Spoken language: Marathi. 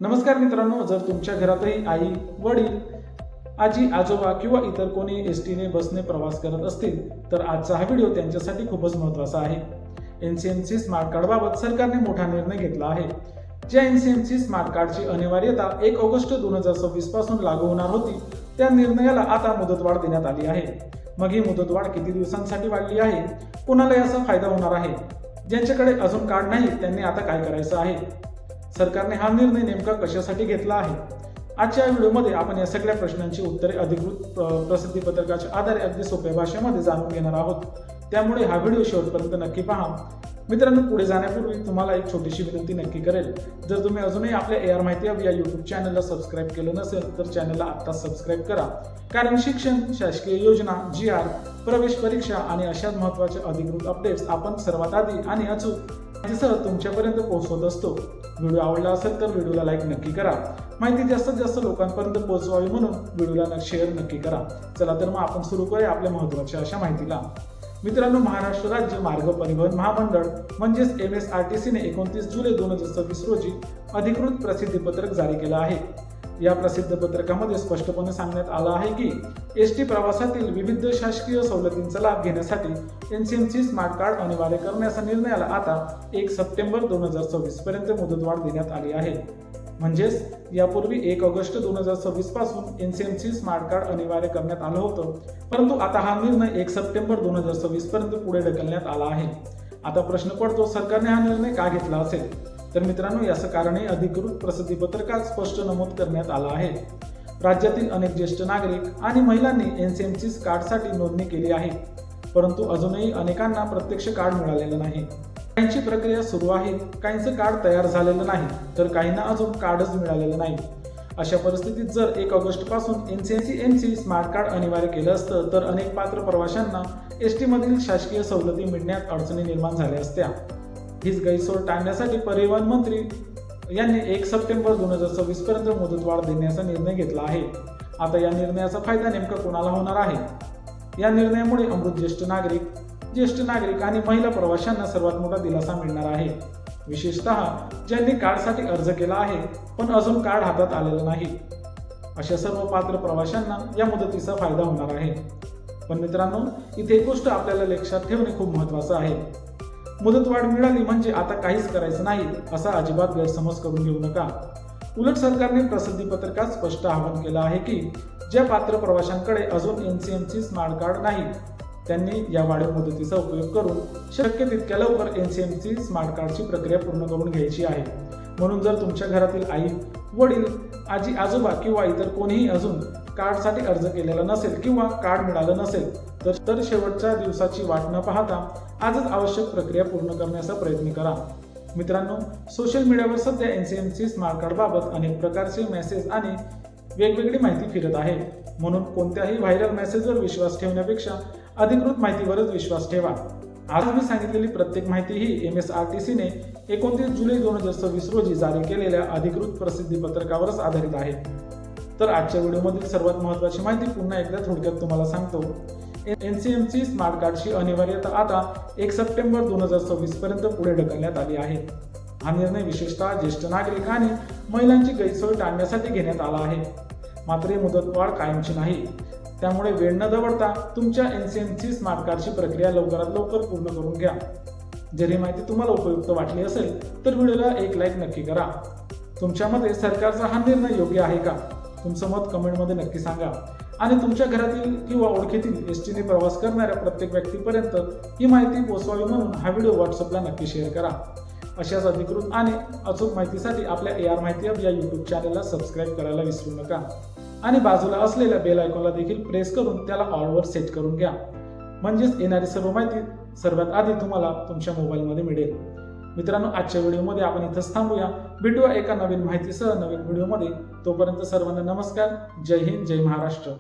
नमस्कार मित्रांनो, जर तुमच्या घरातही आई, वडील, आजी, आजोबा किंवा इतर कोणी एसटीने बसने प्रवास करत असतील तर आजचा हा व्हिडिओ त्यांच्यासाठी खूपच महत्त्वाचा आहे। एनसीएमसी स्मार्ट कार्ड बाबत सरकारने मोठा निर्णय घेतला आहे। ज्या एनसीएमसी स्मार्ट कार्डची अनिवार्यता 1 ऑगस्ट 2026 पासून लागू होणार होती, त्या निर्णयाला आता मुदतवाढ देण्यात आली आहे। मग ही मुदतवाढ किती दिवसांसाठी वाढली आहे? कोणाला याचा फायदा होणार आहे? ज्यांच्याकडे अजून कार्ड नाही त्यांनी आता काय करायचं आहे? सरकारने हा निर्णय नेमका कशासाठी घेतला आहे? आजच्या व्हिडिओमध्ये आपण या सगळ्या प्रश्नांची उत्तरे अधिकृत प्रसिद्धी पत्रकाच्या आधारे अगदी सोप्या भाषेमध्ये जाणून घेणार आहोत। त्यामुळे हा व्हिडिओ शेवटपर्यंत नक्की पहा। मित्रांनो, पुढे जाण्यापूर्वी तुम्हाला एक छोटीशी विनंती नक्की करेल। जर तुम्ही अजूनही आपल्या AR माहिती हब या YouTube चॅनलला सबस्क्राईब केलं नसेल तर चॅनलला आत्ताच सबस्क्राईब करा, कारण शिक्षण, शासकीय योजना, GR, प्रवेश परीक्षा आणि अशाच महत्त्वाच्या अधिकृत अपडेट्स आपण सर्वात आधी आणि अचूक माहितीसह तुमच्यापर्यंत पोहोचवत असतो। व्हिडिओ आवडला असेल तर व्हिडिओला लाईक नक्की करा। माहिती जास्तीत जास्त लोकांपर्यंत पोहोचवावी म्हणून व्हिडिओला शेअर नक्की करा। चला तर मग आपण सुरू करूया आपल्या महत्त्वाच्या अशा माहितीला। मित्रांनो, महाराष्ट्र राज्य मार्ग परिवहन महामंडळ म्हणजेच MSRTC ने 29 जुलै 2026 रोजी अधिकृत प्रसिद्धीपत्रक जारी केलं आहे। या प्रसिद्ध पत्रकामध्ये स्पष्टपणे सांगण्यात आलं आहे की एसटी प्रवासातील विविध शासकीय सवलतींचा लाभ घेण्यासाठी एनसीएमसी स्मार्ट कार्ड अनिवार्य करण्याच्या निर्णयाला आता 1 सप्टेंबर 2026 पर्यंत मुदतवाढ देण्यात आली आहे। म्हणजेच यापूर्वी 1 ऑगस्ट 2026 पासून एनसीएमसी स्मार्ट कार्ड अनिवार्य करण्यात आलं होतं, परंतु आता हा निर्णय 1 सप्टेंबर 2026 पर्यंत पुढे ढकलण्यात आला आहे। आता प्रश्न पडतो, सरकारने हा निर्णय का घेतला असेल? तर मित्रांनो, याचं कारणही अधिकृत प्रसिद्धी पत्रकात स्पष्ट नमूद करण्यात आलं आहे। राज्यातील अनेक ज्येष्ठ नागरिक आणि महिलांनी एनसीएमसी कार्डसाठी नोंदणी केली आहे, परंतु अजूनही अनेकांना प्रत्यक्ष कार्ड मिळालेलं नाही। काहींची प्रक्रिया सुरू आहे, काहींचं कार्ड तयार झालेलं नाही, तर काहींना अजून कार्डच मिळालेलं नाही। अशा परिस्थितीत जर 1 ऑगस्ट पासून एनसीएमसी स्मार्ट कार्ड अनिवार्य केलं असतं तर अनेक पात्र प्रवाशांना एसटी मधील शासकीय सवलती मिळण्यात अडचणी निर्माण झाल्या असत्या। हीच गैरसोय टाळण्यासाठी परिवहन मंत्री यांनी 1 सप्टेंबर 2026 पर्यंत मुदतवाढ देण्याचा निर्णय घेतला आहे। आता या निर्णयाचा फायदा नेमका कोणाला होणार आहे? या निर्णयामुळे अमृत ज्येष्ठ नागरिक आणि महिला प्रवाशांना सर्वात मोठा दिलासा मिळणार आहे। विशेषतः ज्यांनी कार्डसाठी अर्ज केला आहे पण अजून कार्ड हातात आलेलं नाही, अशा सर्व पात्र प्रवाशांना या मुदतीचा फायदा होणार आहे। पण मित्रांनो, इथे एक गोष्ट आपल्याला लक्षात ठेवणे खूप महत्त्वाचं आहे। मुदतवाढ मिळाली म्हणजे आता काहीच करायचं नाही असा अजिबात गैरसमज करून घेऊ नका। उलट सरकारने प्रसिद्धी पत्रकात स्पष्ट आवाहन केलं आहे की ज्या पात्र प्रवाशांकडे अजून एनसीएमसी स्मार्ट कार्ड नाही त्यांनी या वाढीव मुदतीचा उपयोग करून शक्य तितक्या लवकर एनसीएमसी स्मार्ट कार्डची प्रक्रिया पूर्ण करून घ्यायची आहे। म्हणून जर तुमच्या घरातील आई, वडील, आजी, आजोबा किंवा इतर कोणीही अजून कार्डसाठी अर्ज केलेला नसेल किंवा कार्ड मिळालं नसेल तर शेवटच्या दिवसाची वाट न पाहता आजच आवश्यक प्रक्रिया पूर्ण करण्याचा प्रयत्न करा। मित्रांनो, सोशल मीडियावर सध्या एनसीएमसी स्मार्ट कार्ड बाबत अनेक प्रकारचे मेसेज आणि वेगवेगळी माहिती फिरत आहे, म्हणून कोणत्याही व्हायरल मेसेजवर विश्वास ठेवण्यापेक्षा अधिकृत माहितीवरच विश्वास ठेवा। आज मी सांगितलेली प्रत्येक माहिती ही MSRTC ने 29 जुलै 2026 रोजी जारी केलेल्या अधिकृत प्रसिद्धी पत्रकावरच आधारित आहे। तर आजच्या व्हिडिओमधील सर्वात महत्त्वाची माहिती पुन्हा एकदा थोडक्यात तुम्हाला सांगतो। एनसीएमसी स्मार्ट कार्डची अनिवार्यता आता 1 सप्टेंबर 2026 पर्यंत पुढे ढकलण्यात आली आहे। हा निर्णय विशेषतः ज्येष्ठ नागरिक आणि महिलांची गैरसोय टाळण्यासाठी घेण्यात आला आहे। मात्र ही मुदतवाढ कायमची नाही, त्यामुळे वेळ न दवडता तुमच्या एनसीएमसी स्मार्ट कार्डची प्रक्रिया लवकरात लवकर पूर्ण करून घ्या। जर ही माहिती तुम्हाला उपयुक्त वाटली असेल तर व्हिडिओला एक लाईक नक्की करा। तुमच्या मते सरकारचा हा निर्णय योग्य आहे का? तुमचं मत कमेंटमध्ये नक्की सांगा आणि तुमच्या घरातील किंवा ओळखीतील एसटीने प्रवास करणाऱ्या प्रत्येक व्यक्तीपर्यंत ही माहिती पोहोचवावी म्हणून हा व्हिडिओ व्हॉट्सअपला नक्की शेअर करा। अशाच अधिकृत आणि अचूक माहितीसाठी आपल्या AR माहिती हब या YouTube चॅनलला सबस्क्राईब करायला विसरू नका आणि बाजूला असलेल्या बेल आयकॉनला देखील प्रेस करून त्याला ऑलवर सेट करून घ्या, म्हणजेच येणारी सर्व माहिती सर्वात आधी तुम्हाला तुमच्या मोबाईलमध्ये मिळेल। मित्रांनो, आजच्या व्हिडिओमध्ये आपण इथंच थांबूया। भेटूया एका नवीन माहितीसह नवीन व्हिडिओमध्ये। तोपर्यंत सर्वांना नमस्कार। जय हिंद, जय महाराष्ट्र।